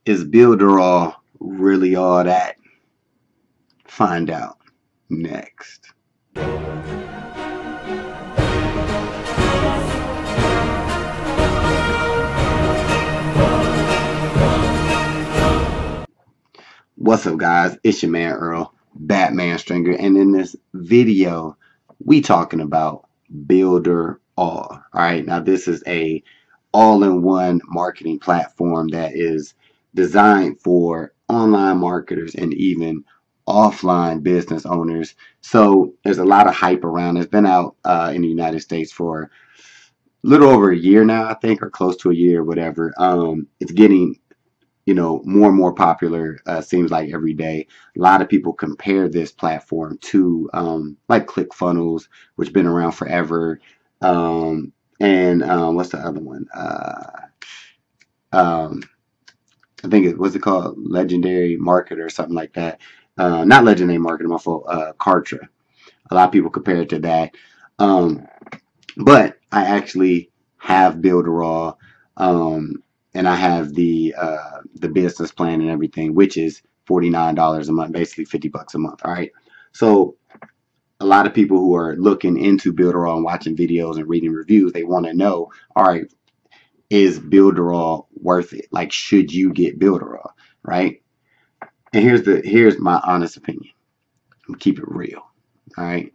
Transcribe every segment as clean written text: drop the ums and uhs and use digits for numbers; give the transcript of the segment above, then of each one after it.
Is Builderall really all that? Find out next. What's up, guys? It's your man Earl, Batman Stringer, and in this video, we talking about Builderall. All right, now this is a all-in-one marketing platform that is designed for online marketers and even offline business owners. So there's a lot of hype around. It's been out in the United States for a little over a year now, I think, or close to a year, whatever. It's getting more and more popular, seems like every day. A lot of people compare this platform to like ClickFunnels, which has been around forever. And what's the other one? I think what's it called? Legendary Marketer or something like that. Not Legendary Marketer, my fault. Kartra. A lot of people compare it to that. But I actually have Builderall, and I have the business plan and everything, which is $49 a month, basically $50 a month. All right. So a lot of people who are looking into Builderall and watching videos and reading reviews, they want to know, all right, is Builderall worth it? Like, should you get Builderall, right? And here's my honest opinion. Keep it real, all right?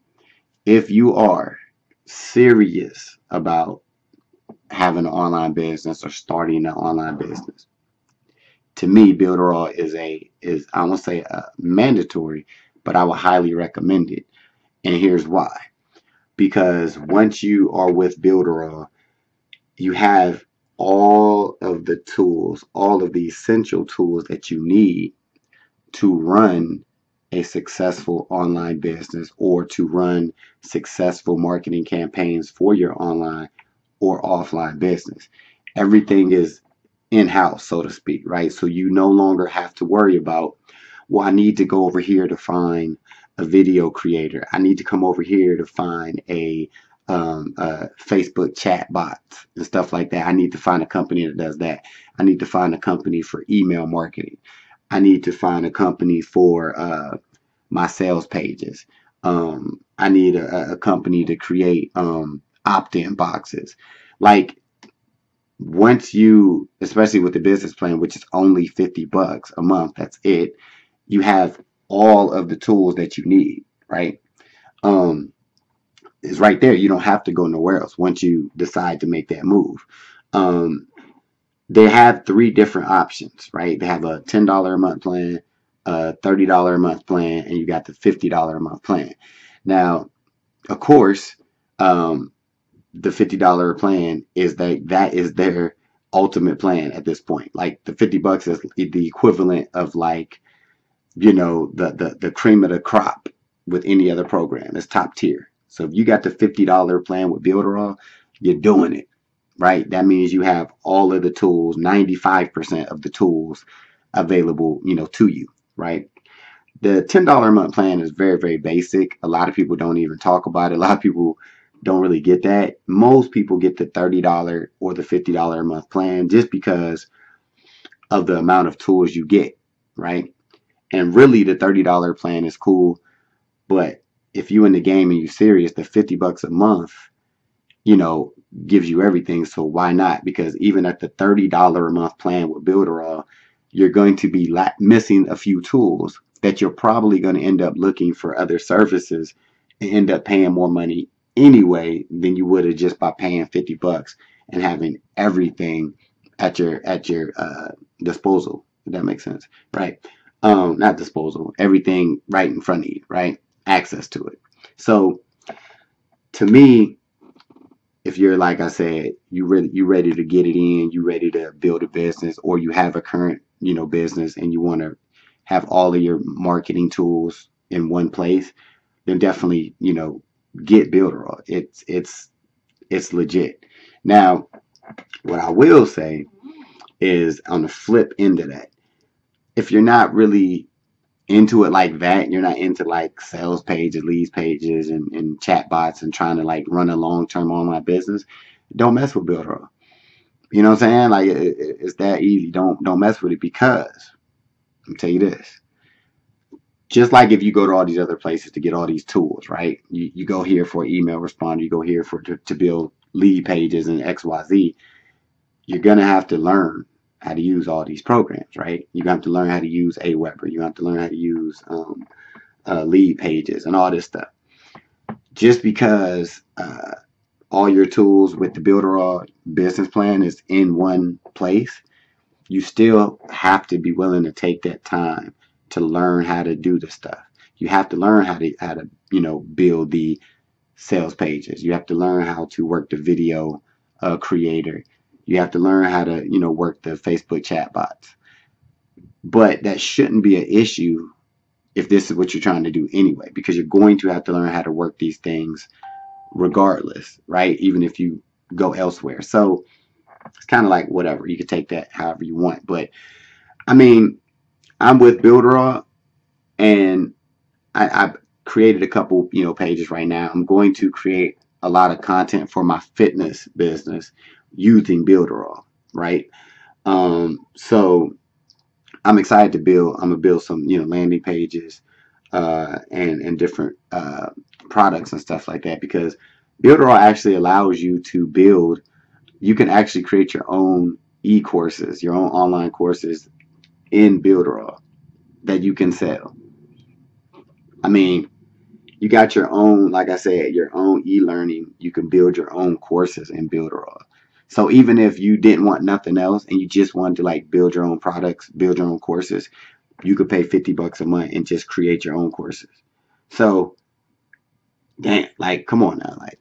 If you are serious about having an online business or starting an online business, to me, Builderall is I won't say mandatory, but I would highly recommend it. And here's why. Because once you are with Builderall, you have all of the tools, all of the essential tools that you need to run a successful online business or to run successful marketing campaigns for your online or offline business. Everything is in-house, so to speak, right? So you no longer have to worry about, well, I need to go over here to find a video creator. I need to come over here to find a Facebook chat bots and stuff like that. I need to find a company that does that. I need to find a company for email marketing. I need to find a company for my sales pages. I need a company to create opt-in boxes. Like, once you, especially with the business plan, which is only $50 a month, that's it, you have all of the tools that you need, right? It's right there. You don't have to go nowhere else once you decide to make that move. They have 3 different options, right? They have a $10 a month plan, a $30 a month plan, and you got the $50 a month plan. Now, of course, the $50 plan is that is their ultimate plan at this point. Like, the $50 is the equivalent of, like, the cream of the crop with any other program. It's top tier. So if you got the $50 plan with Builderall, you're doing it, right? That means you have all of the tools, 95% of the tools available, to you, right? The $10 a month plan is very, very basic. A lot of people don't even talk about it. A lot of people don't really get that. Most people get the $30 or the $50 a month plan just because of the amount of tools you get, right? And really, the $30 plan is cool, but if you in the game and you serious, the $50 a month, gives you everything. So why not? Because even at the $30 a month plan with Builderall, you're going to be missing a few tools that you're probably going to end up looking for other services and end up paying more money anyway than you would have just by paying $50 and having everything at your disposal. If that makes sense, right? Not disposal, everything right in front of you, right? Access to it. So to me, if you're, like I said, you ready to get it in, you ready to build a business, or you have a current, business and you want to have all of your marketing tools in one place, then definitely, get Builderall. It's legit. Now, what I will say is, on the flip end of that, if you're not really into it like that, you're not into like sales pages, leads pages, and chat bots and trying to like run a long-term online business, don't mess with Builderall. You know what I'm saying? Like it's that easy. Don't mess with it, because let me tell you this. Just like if you go to all these other places to get all these tools, right? You go here for email responder, you go here to build lead pages and XYZ. You're gonna have to learn how to use all these programs, right? You have to learn how to use Aweber. You have to learn how to use lead pages and all this stuff. Just because all your tools with the Builderall business plan is in one place, you still have to be willing to take that time to learn how to do the stuff. You have to learn how to build the sales pages. You have to learn how to work the video creator. You have to learn how to work the Facebook chat bots. But that shouldn't be an issue if this is what you're trying to do anyway, because you're going to have to learn how to work these things regardless, right? Even if you go elsewhere. So it's kind of like whatever. You can take that however you want. But I mean, I'm with Builderall, and I've created a couple, pages right now. I'm going to create a lot of content for my fitness business using Builderall, right? So I'm excited to build. I'm gonna build some, landing pages, and different products and stuff like that, because Builderall actually allows you to build. You can actually create your own e-courses, your own online courses in Builderall that you can sell. I mean, you got your own, like I said, your own e-learning. You can build your own courses in Builderall. So even if you didn't want nothing else and you just wanted to like build your own products, build your own courses, you could pay $50 a month and just create your own courses. So, damn, like, come on now, like,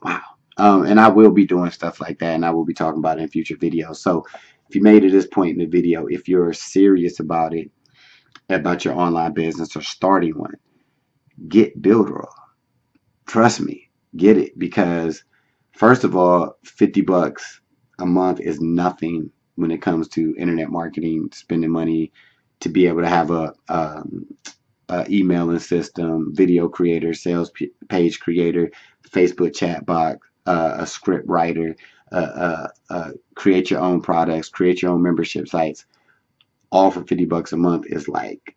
wow. And I will be doing stuff like that, and I will be talking about it in future videos. So if you made it this point in the video, if you're serious about it, about your online business or starting one, get Builderall. Trust me, get it, because first of all, $50 a month is nothing when it comes to internet marketing, spending money to be able to have a emailing system, video creator, sales page creator, Facebook chat bot, a script writer, create your own products, create your own membership sites, all for $50 a month is like,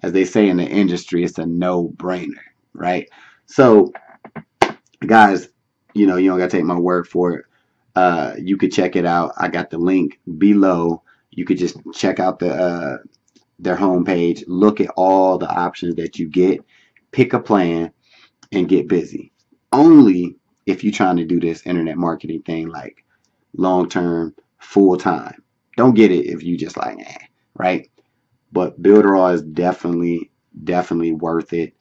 as they say in the industry, it's a no-brainer, right? So, guys, you don't got to take my word for it. You could check it out. I got the link below. You could just check out their homepage, look at all the options that you get, pick a plan, and get busy. Only if you're trying to do this internet marketing thing like long-term, full-time. Don't get it if you just like, right? But Builderall is definitely worth it.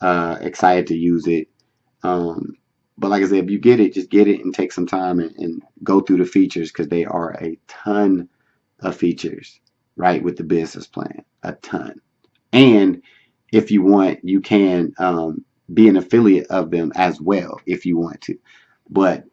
Excited to use it. But like I said, if you get it, just get it and take some time and go through the features, because they are a ton of features, right, with the business plan. A ton. And if you want, you can be an affiliate of them as well if you want to. But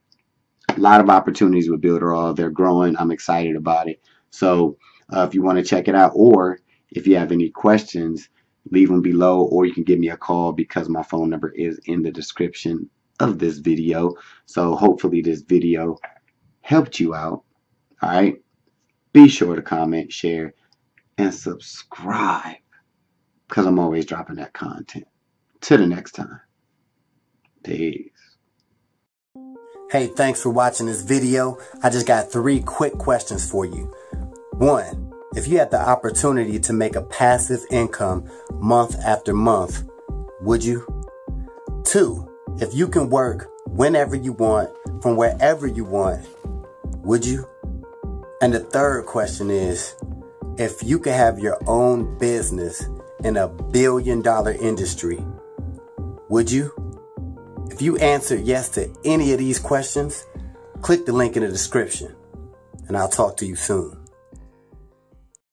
a lot of opportunities with Builderall. They're growing. I'm excited about it. So if you want to check it out, or if you have any questions, leave them below, or you can give me a call, because my phone number is in the description of this video. So hopefully this video helped you out. All right. Be sure to comment, share, and subscribe, because I'm always dropping that content. Till the next time. Peace. Hey, thanks for watching this video. I just got 3 quick questions for you. 1, if you had the opportunity to make a passive income month after month, would you? 2, if you can work whenever you want, from wherever you want, would you? And the 3rd question is, if you could have your own business in a billion-dollar industry, would you? If you answered yes to any of these questions, click the link in the description, and I'll talk to you soon.